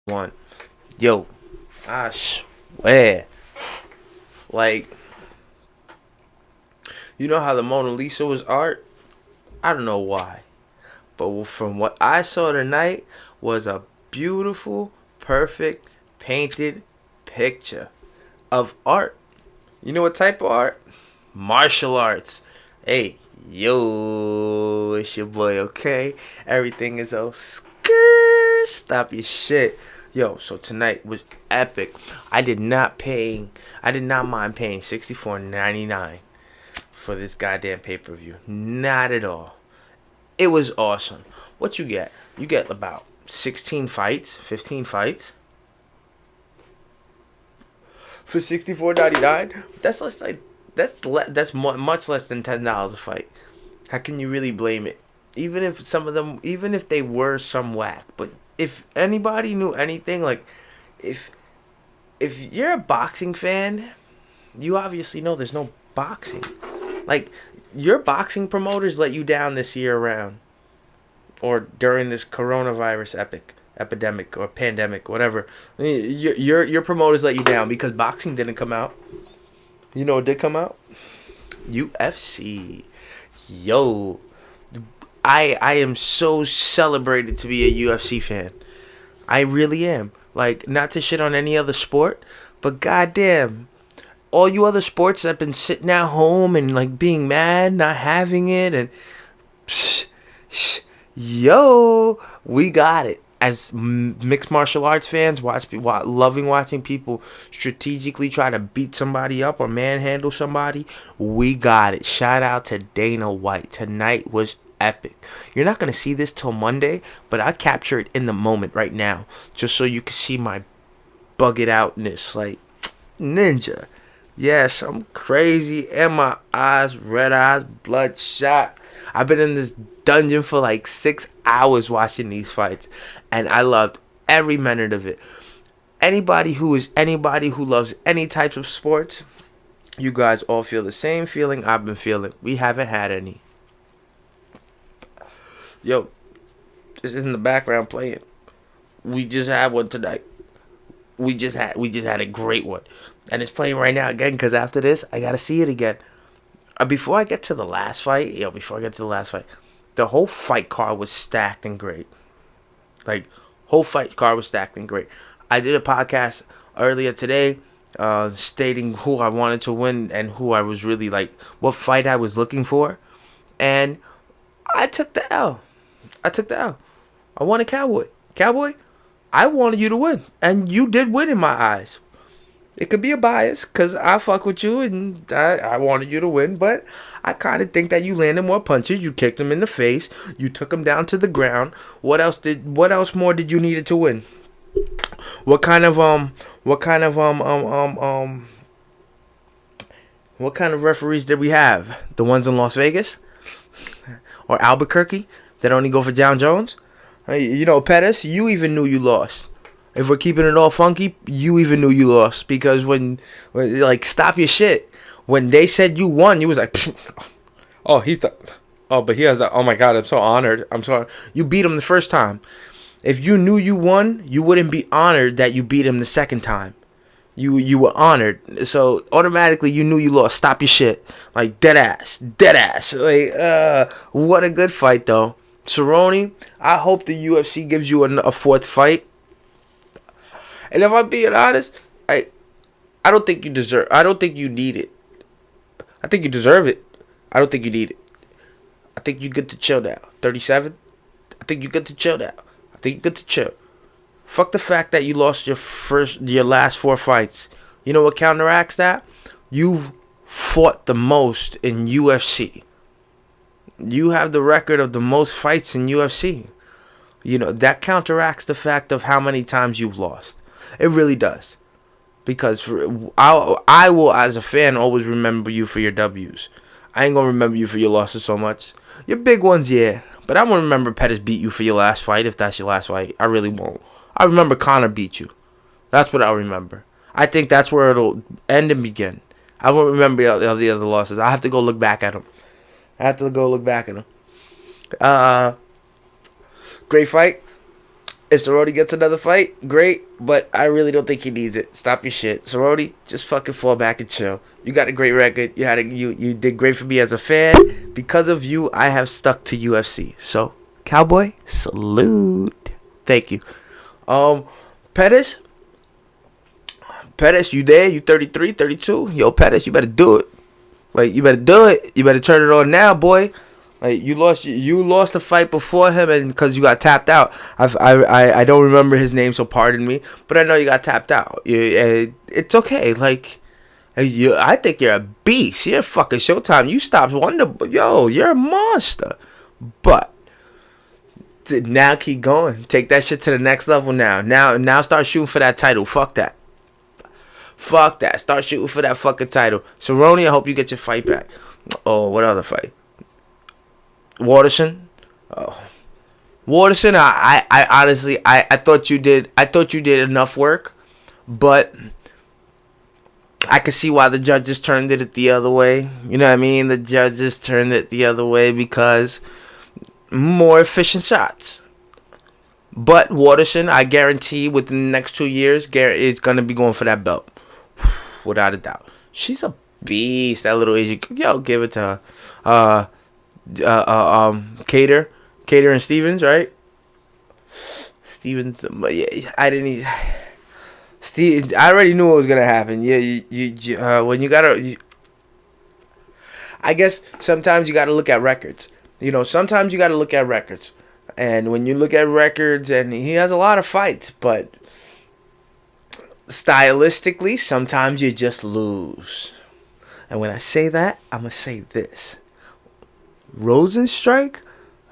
One. Yo, I swear. Like, you know how the Mona Lisa was art? I don't know why. But from what I saw tonight was a beautiful, perfect, painted picture of art. You know what type of art? Martial arts. Hey, yo, it's your boy, okay? Everything is oh stop your shit. Yo, so tonight was epic. I did not mind paying $64.99 for this goddamn pay-per-view. Not at all. It was awesome. What you get? You get about 16 fights, 15 fights for $64.99. That's less like much less than $10 a fight. How can you really blame it? Even if some of them, even if they were some whack, but if anybody knew anything, like if if you're a boxing fan, you obviously know there's no boxing. Like your boxing promoters let you down this year around, or during this coronavirus epidemic or pandemic, whatever. Your promoters let you down because boxing didn't come out. You know what did come out? UFC. Yo, I am so celebrated to be a UFC fan. I really am. Like, not to shit on any other sport, but goddamn, all you other sports that have been sitting at home and like being mad, not having it, and psh, psh, yo, we got it. As mixed martial arts fans, loving watching people strategically try to beat somebody up or manhandle somebody, we got it. Shout out to Dana White. Tonight was epic. You're not going to see this till Monday, but I capture it in the moment right now just so you can see my bug it outness. Like, ninja. Yes, I'm crazy. And my eyes, red eyes, bloodshot. I've been in this dungeon for like 6 hours watching these fights, and I loved every minute of it. Anybody who loves any types of sports, you guys all feel the same feeling I've been feeling. We haven't had any. Yo, this is in the background playing. We just had one tonight. We just had a great one, and it's playing right now again. Cause after this, I gotta see it again. Before I get to the last fight, the whole fight card was stacked and great. Like, whole fight card was stacked and great. I did a podcast earlier today, stating who I wanted to win and who I was really like, what fight I was looking for, and I took the L. I won a Cowboy. Cowboy, I wanted you to win, and you did win in my eyes. It could be a bias, because I fuck with you, and I wanted you to win, but I kind of think that you landed more punches. You kicked him in the face. You took him down to the ground. What else more did you need to win? What kind of referees did we have? The ones in Las Vegas? Or Albuquerque that only go for John Jones? Pettis, you even knew you lost. If we're keeping it all funky, you even knew you lost. Because when like, stop your shit. When they said you won, you was like, oh, but he has that. Oh my God, I'm so honored. I'm sorry. You beat him the first time. If you knew you won, you wouldn't be honored that you beat him the second time. You were honored. So automatically you knew you lost. Stop your shit. Like, dead ass. Like, what a good fight though. Cerrone, I hope the UFC gives you a fourth fight. And if I'm being honest, I don't think you deserve. I don't think you need it. I think you deserve it. I don't think you need it. I think you get to chill now. 37. I think you get to chill now. I think you get to chill. Fuck the fact that you lost your last 4 fights. You know what counteracts that? You've fought the most in UFC. You have the record of the most fights in UFC. That counteracts the fact of how many times you've lost. It really does. Because I will, as a fan, always remember you for your W's. I ain't going to remember you for your losses so much. Your big ones, yeah. But I won't remember Pettis beat you for your last fight, if that's your last fight. I really won't. I remember Conor beat you. That's what I'll remember. I think that's where it'll end and begin. I won't remember the other losses. I have to go look back at them. Great fight. If Cerrone gets another fight, great, but I really don't think he needs it. Stop your shit. Cerrone, just fucking fall back and chill. You got a great record. You did great for me as a fan. Because of you, I have stuck to UFC. So, Cowboy, salute. Thank you. Pettis, you there? You 33, 32? Yo, Pettis, you better do it. Like, you better do it. You better turn it on now, boy. Like, you lost the fight before him, and because you got tapped out. I don't remember his name, so pardon me. But I know you got tapped out. It's okay. Like, I think you're a beast. You're fucking Showtime. You stopped yo, you're a monster. But now keep going. Take that shit to the next level now. Now start shooting for that title. Fuck that. Start shooting for that fucking title. Cerrone, I hope you get your fight back. Oh, what other fight? Waterson. Oh, Waterson. I honestly, I thought you did enough work, but I could see why the judges turned it the other way. You know what I mean? The judges turned it the other way because more efficient shots. But Waterson, I guarantee within the next 2 years, is gonna be going for that belt, without a doubt. She's a beast. That little Asian. Yo, give it to her. Cater and Stevens, right? Stevens, yeah, Steve, I already knew what was gonna happen. Yeah, when you gotta, I guess sometimes you gotta look at records. Sometimes you gotta look at records, and when you look at records, and he has a lot of fights, but stylistically, sometimes you just lose. And when I say that, I'm gonna say this. Rosenstrike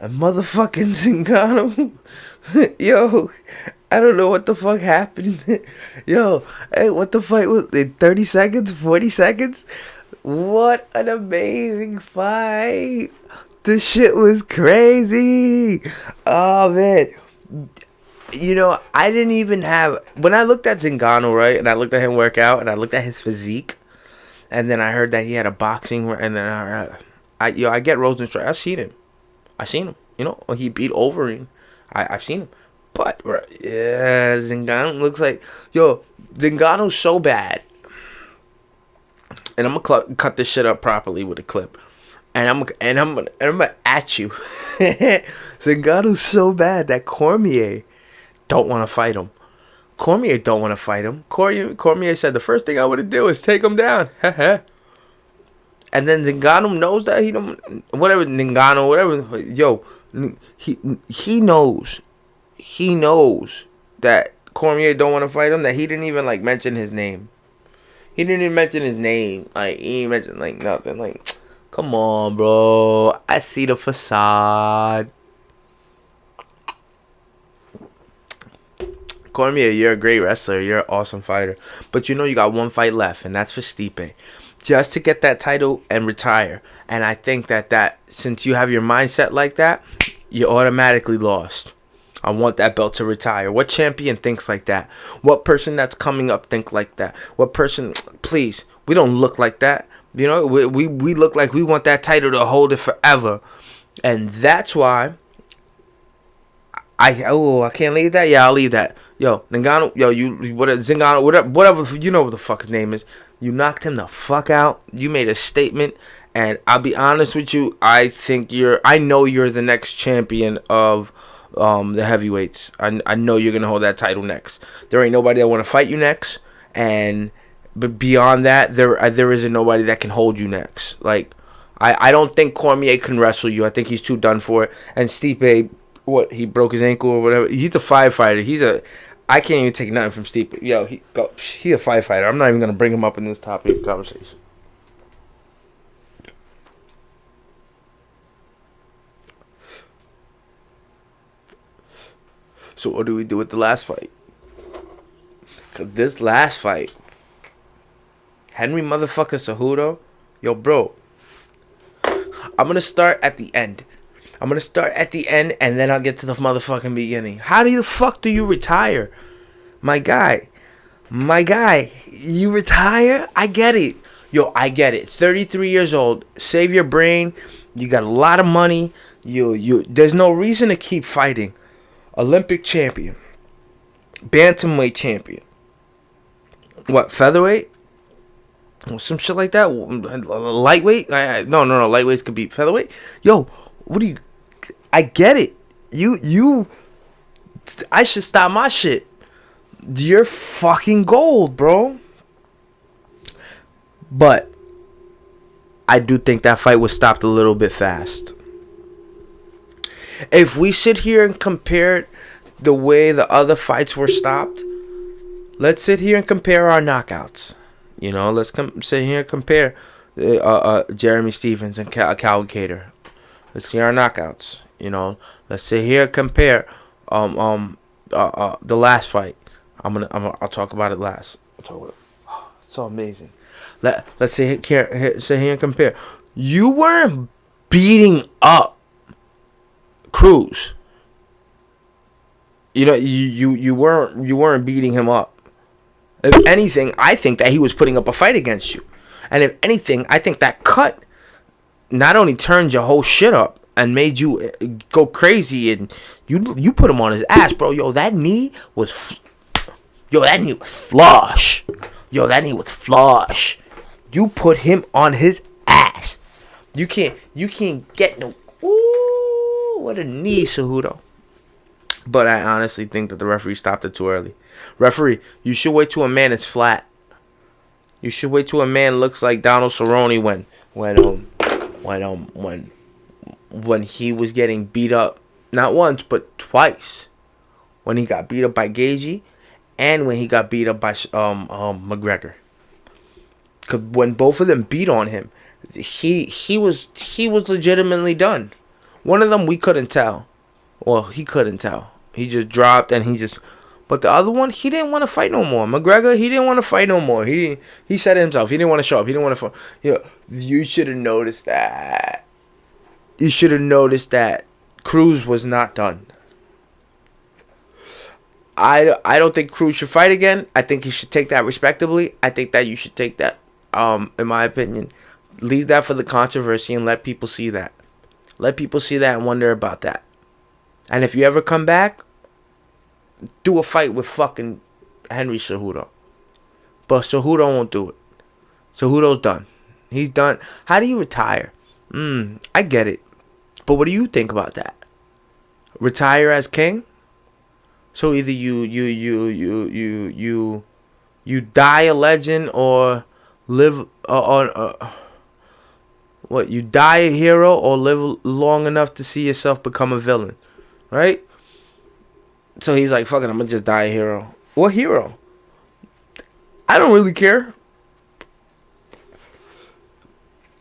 and motherfucking Zingano. Yo, I don't know what the fuck happened. Yo, hey, what the fight was in 30 seconds, 40 seconds? What an amazing fight. This shit was crazy. Oh, man. I didn't even have... When I looked at Zingano, right, and I looked at him work out, and I looked at his physique, and then I heard that he had a boxing... And then I get Rosenstrike. I've seen him. He beat Overeem. I've seen him. But, yeah, Zingano looks like... Yo, Zingano's so bad. And I'm going to cut this shit up properly with a clip. And I'm gonna at you. Zingano's so bad that Cormier don't want to fight him. Cormier said the first thing I would do is take him down. And then Zingano knows that he don't. Whatever. Yo, he knows. He knows that Cormier don't want to fight him. That he didn't even mention his name. He didn't even mention his name. Like, he didn't mention nothing. Like, come on, bro. I see the facade. Cormier, you're a great wrestler. You're an awesome fighter. But you got one fight left, and that's for Stipe. Just to get that title and retire. And I think that since you have your mindset like that, you automatically lost. I want that belt to retire. What champion thinks like that? What person that's coming up think like that? What person... Please, we don't look like that. We look like we want that title to hold it forever. And that's why... I can't leave that? Yeah, I'll leave that. Yo, Ngannou, Zingano, whatever, you know what the fuck his name is. You knocked him the fuck out. You made a statement. And I'll be honest with you, I know you're the next champion of the heavyweights. I know you're going to hold that title next. There ain't nobody that want to fight you next. But beyond that, there isn't nobody that can hold you next. Like, I don't think Cormier can wrestle you. I think he's too done for it. And Stipe... he broke his ankle or whatever. He's a firefighter. I can't even take nothing from Steve. Yo, he's a firefighter. I'm not even gonna bring him up in this topic of conversation. So what do we do with the last fight? Cause this last fight, Henry motherfucker Cejudo, yo, bro. I'm gonna start at the end. And then I'll get to the motherfucking beginning. How the fuck do you retire? My guy, you retire? I get it. Yo, I get it. 33 years old. Save your brain. You got a lot of money. There's no reason to keep fighting. Olympic champion, bantamweight champion, what, featherweight, some shit like that, lightweight. No, lightweights could be featherweight. Yo, what do you? I get it. You. I should stop my shit. You're fucking gold, bro. But I do think that fight was stopped a little bit fast. If we sit here and compare the way the other fights were stopped, let's sit here and compare our knockouts. You know, let's sit here and compare Jeremy Stephens and Cater. Let's see our knockouts. You know, let's sit here and compare the last fight. I'll talk about it last. So amazing. Let's sit here and compare. You weren't beating up Cruz. You know, you weren't beating him up. If anything, I think that he was putting up a fight against you. And if anything, I think that cut not only turned your whole shit up and made you go crazy, and you put him on his ass, bro. Yo, that knee was flush. Yo, that knee was flush. You put him on his ass. You can't get no. Ooh, what a knee, Cejudo. But I honestly think that the referee stopped it too early. Referee, you should wait till a man is flat. You should wait till a man looks like Donald Cerrone when he was getting beat up, not once but twice. When he got beat up by Gaethje, and when he got beat up by McGregor. Cause when both of them beat on him, he was legitimately done. One of them we couldn't tell. Well, he couldn't tell. He just dropped and he just. But the other one, he didn't want to fight no more. McGregor, he didn't want to fight no more. He said it himself. He didn't want to show up. He didn't want to fight. You know, you should have noticed that. You should have noticed that Cruz was not done. I don't think Cruz should fight again. I think he should take that respectably. I think that you should take that, in my opinion, leave that for the controversy and let people see that. Let people see that and wonder about that. And if you ever come back, do a fight with fucking Henry Cejudo. But Cejudo won't do it. Cejudo's done. He's done. How do you retire? I get it. But what do you think about that? Retire as king? So either you die a legend or live what? You die a hero or live long enough to see yourself become a villain, right? So he's like, fuck it, I'm gonna just die a hero. What hero? I don't really care.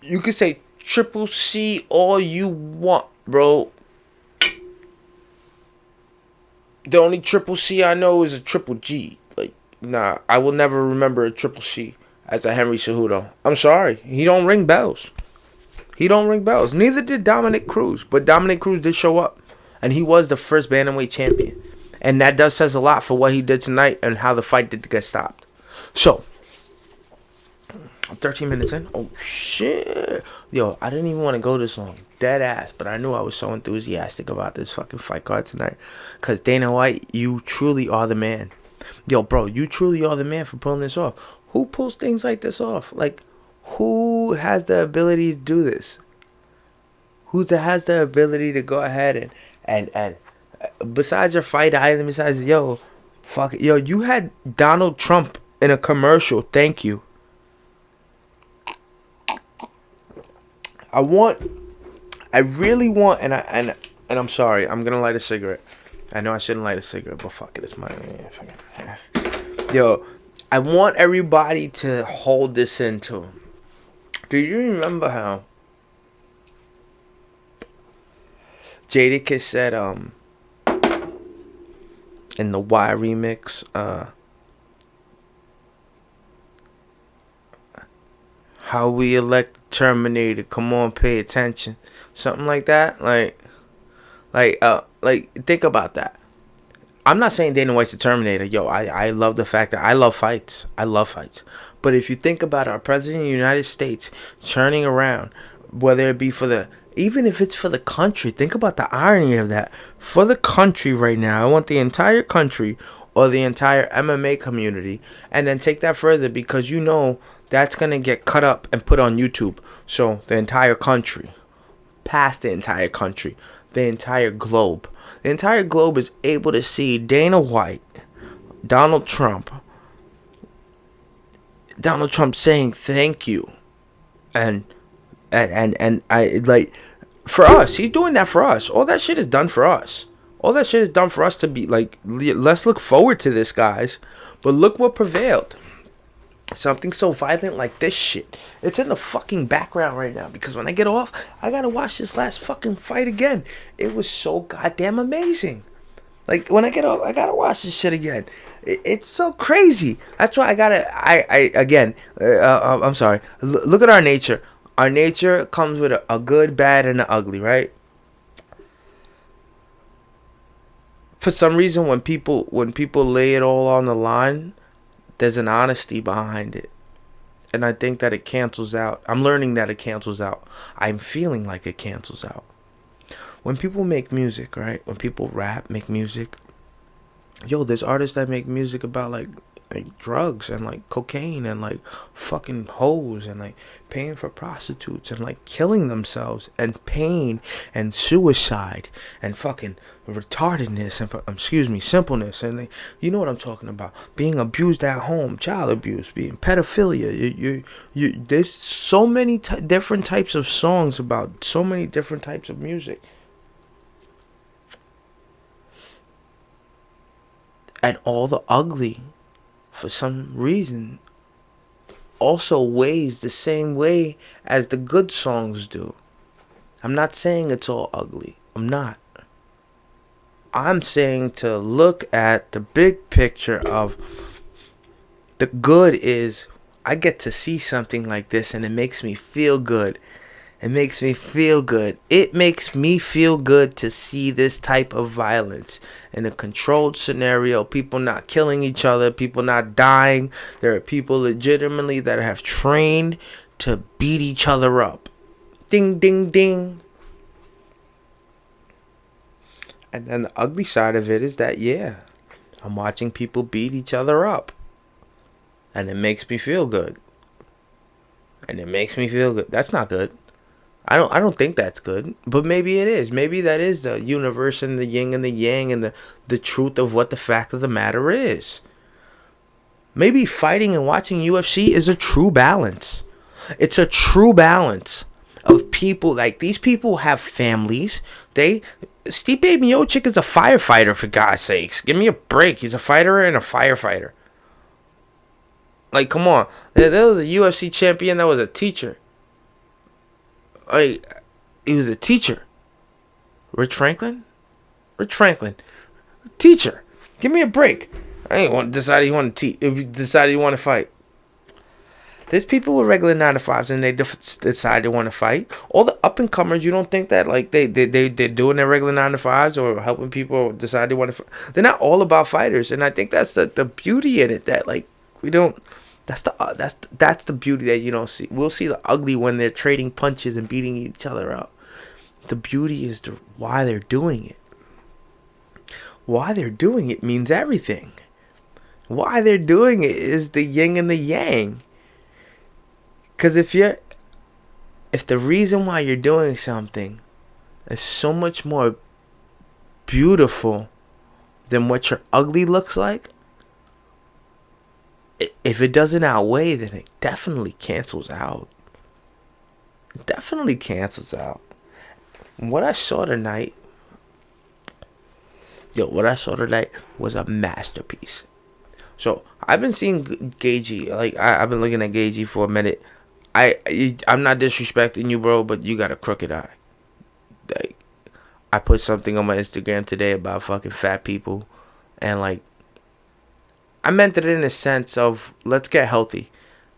You could say Triple C all you want, bro. The only Triple C I know is a Triple G. Like, nah, I will never remember a Triple C as a Henry Cejudo. I'm sorry. He don't ring bells. Neither did Dominic Cruz. But Dominic Cruz did show up. And he was the first bantamweight champion. And that does says a lot for what he did tonight and how the fight did get stopped. So, I'm 13 minutes in. Oh, shit. Yo, I didn't even want to go this long. Dead ass. But I knew I was so enthusiastic about this fucking fight card tonight. Because Dana White, you truly are the man. Yo, bro, you truly are the man for pulling this off. Who pulls things like this off? Like, who has the ability to do this? Who has the ability to go ahead and besides your fight island, besides, yo, fuck it. Yo, you had Donald Trump in a commercial. Thank you. I really want, and I'm sorry, I'm gonna light a cigarette. I know I shouldn't light a cigarette, but fuck it, it's mine. Yo, I want everybody to hold this into. Do you remember how Jadakiss said, in the Y remix, how we elect the Terminator, come on, pay attention. Something like that. Like think about that. I'm not saying Dana White's the Terminator. Yo, I love the fact that I love fights. But if you think about our President of the United States turning around, whether it be for the Even if it's for the country, think about the irony of that. For the country right now, I want the entire country or the entire MMA community, and then take that further because you know that's gonna get cut up and put on YouTube. So the entire country, past the entire country, the entire globe. The entire globe is able to see Dana White, Donald Trump, saying thank you, and I like, for us, he's doing that for us. All that shit is done for us. All that shit is done for us to be like, let's look forward to this, guys. But look what prevailed. Something so violent like this shit. It's in the fucking background right now because when I get off, I gotta watch this last fucking fight again. It was so goddamn amazing. Like, when I get off, I gotta watch this shit again. It's so crazy. That's why I gotta, again, I'm sorry. Look at our nature. Our nature comes with a good, bad, and an ugly, right? For some reason, when people lay it all on the line, there's an honesty behind it. And I think that it cancels out. I'm learning that it cancels out. I'm feeling like it cancels out. When people make music, right? When people rap, make music. Yo, there's artists that make music about like drugs and like cocaine and like fucking hoes and like paying for prostitutes and like killing themselves and pain and suicide and fucking retardedness and simpleness and you know what I'm talking about, being abused at home, child abuse, being pedophilia. You there's so many different types of songs about so many different types of music. And all the ugly, for some reason, also weighs the same way as the good songs do. I'm not saying it's all ugly. I'm not. I'm saying to look at the big picture of the good is I get to see something like this and it makes me feel good. It makes me feel good. It makes me feel good to see this type of violence in a controlled scenario. People not killing each other. People not dying. There are people legitimately that have trained to beat each other up. Ding, ding, ding. And then the ugly side of it is that, yeah, I'm watching people beat each other up. And it makes me feel good. That's not good. I don't think that's good, but maybe it is. Maybe that is the universe and the yin and the yang and the truth of what the fact of the matter is. Maybe fighting and watching UFC is a true balance. It's a true balance of people. Like, these people have families. Stipe Miocic is a firefighter, for God's sakes. Give me a break. He's a fighter and a firefighter. Like, come on. There was a UFC champion that was a teacher. He was a teacher. Rich Franklin, teacher. Give me a break. I ain't want to decide you want to teach. If you decided you want to fight, there's people with regular 9-to-5s and they decide they want to fight. All the up and comers, you don't think that like they're doing their regular 9-to-5s or helping people decide they want to fight. They're not all about fighters, and I think that's the beauty in it. That like we don't. That's the beauty that you don't see. We'll see the ugly when they're trading punches and beating each other up. The beauty is why they're doing it. Why they're doing it means everything. Why they're doing it is the yin and the yang. Because if the reason why you're doing something is so much more beautiful than what your ugly looks like, if it doesn't outweigh, then it definitely cancels out. What I saw tonight was a masterpiece. So I've been seeing Gagey. Like, I've been looking at Gagey for a minute. I'm not disrespecting you, bro, but you got a crooked eye. Like, I put something on my Instagram today about fucking fat people, and like, I meant it in a sense of, let's get healthy.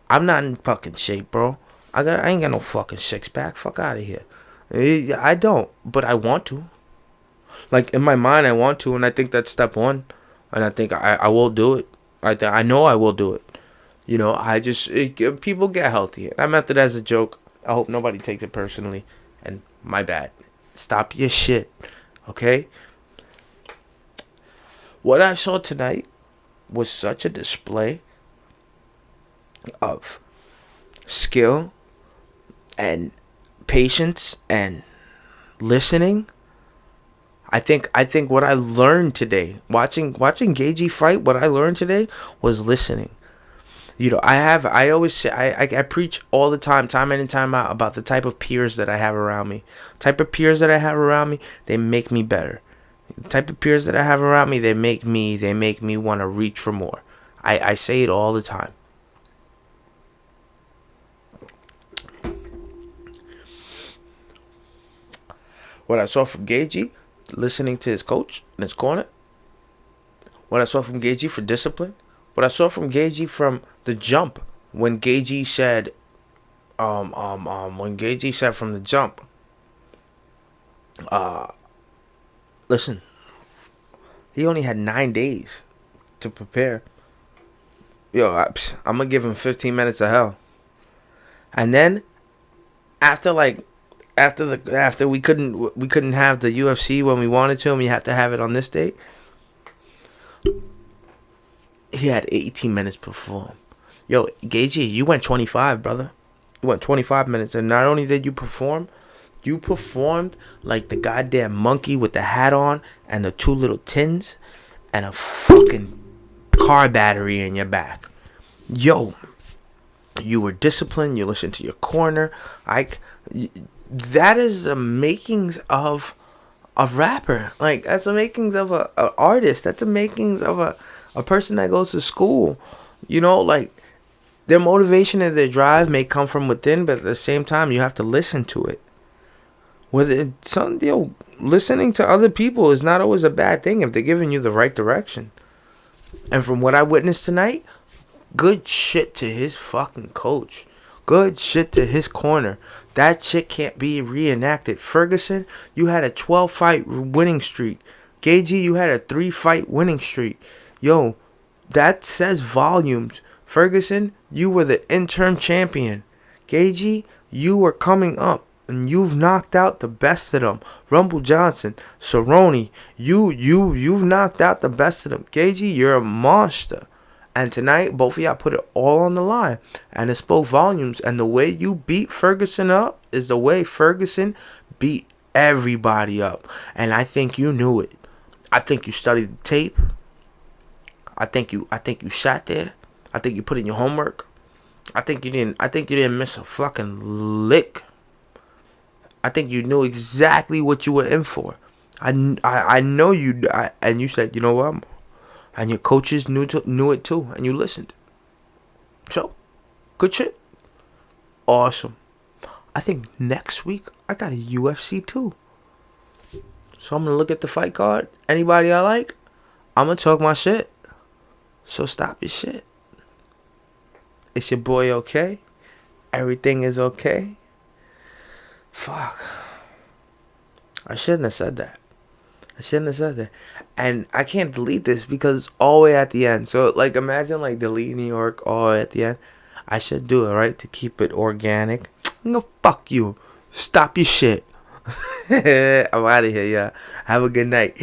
I'm not in fucking shape, bro. I ain't got no fucking six-pack. Fuck out of here. I don't, but I want to. Like, in my mind, I want to, and I think that's step one. And I think I will do it. I know I will do it. You know, people get healthy. I meant it as a joke. I hope nobody takes it personally. And My bad. Stop your shit. Okay? What I saw tonight was such a display of skill and patience and listening. I think what I learned today, watching Gagey fight, what I learned today was listening. I always say, I preach all the time in and time out, about the type of peers that I have around me. Type of peers that I have around me, they make me better. The type of peers that I have around me, they make me want to reach for more. I say it all the time. What I saw from Gagey, listening to his coach in his corner. What I saw from Gagey for discipline. What I saw from Gagey from the jump, when Gagey said, when Gagey said from the jump, listen, he only had 9 days to prepare. Yo, I'm gonna give him 15 minutes of hell. And then after we couldn't have the UFC when we wanted to, and we had to have it on this date, he had 18 minutes to perform. Yo, Gagey, you went 25, brother. You went 25 minutes, and not only did you perform, you performed like the goddamn monkey with the hat on and the 2 little tins and a fucking car battery in your back. Yo, you were disciplined. You listened to your corner. That is the makings of a rapper. Like, that's the makings of a artist. That's the makings of a person that goes to school. Like, their motivation and their drive may come from within, but at the same time, you have to listen to it. Listening to other people is not always a bad thing if they're giving you the right direction. And from what I witnessed tonight, good shit to his fucking coach. Good shit to his corner. That shit can't be reenacted. Ferguson, you had a 12-fight winning streak. Gagey, you had a 3-fight winning streak. Yo, that says volumes. Ferguson, you were the interim champion. Gagey, you were coming up, and you've knocked out the best of them. Rumble Johnson, Cerrone, you've knocked out the best of them. Gagey, you're a monster. And tonight, both of y'all put it all on the line. And it spoke volumes. And the way you beat Ferguson up is the way Ferguson beat everybody up. And I think you knew it. I think you studied the tape. I think you sat there. I think you put in your homework. I think you didn't miss a fucking lick. I think you knew exactly what you were in for. I know you. And you said, you know what? And your coaches knew it too, and you listened. So, good shit. Awesome. I think next week I got a UFC too. So I'm gonna look at the fight card. Anybody I like, I'm gonna talk my shit. So stop your shit. It's your boy OK. Everything is okay. Fuck. I shouldn't have said that. And I can't delete this because it's all the way at the end. So, like, imagine, like, deleting New York all the way at the end. I should do it, right? To keep it organic. No, fuck you. Stop your shit. I'm out of here, yeah. Have a good night.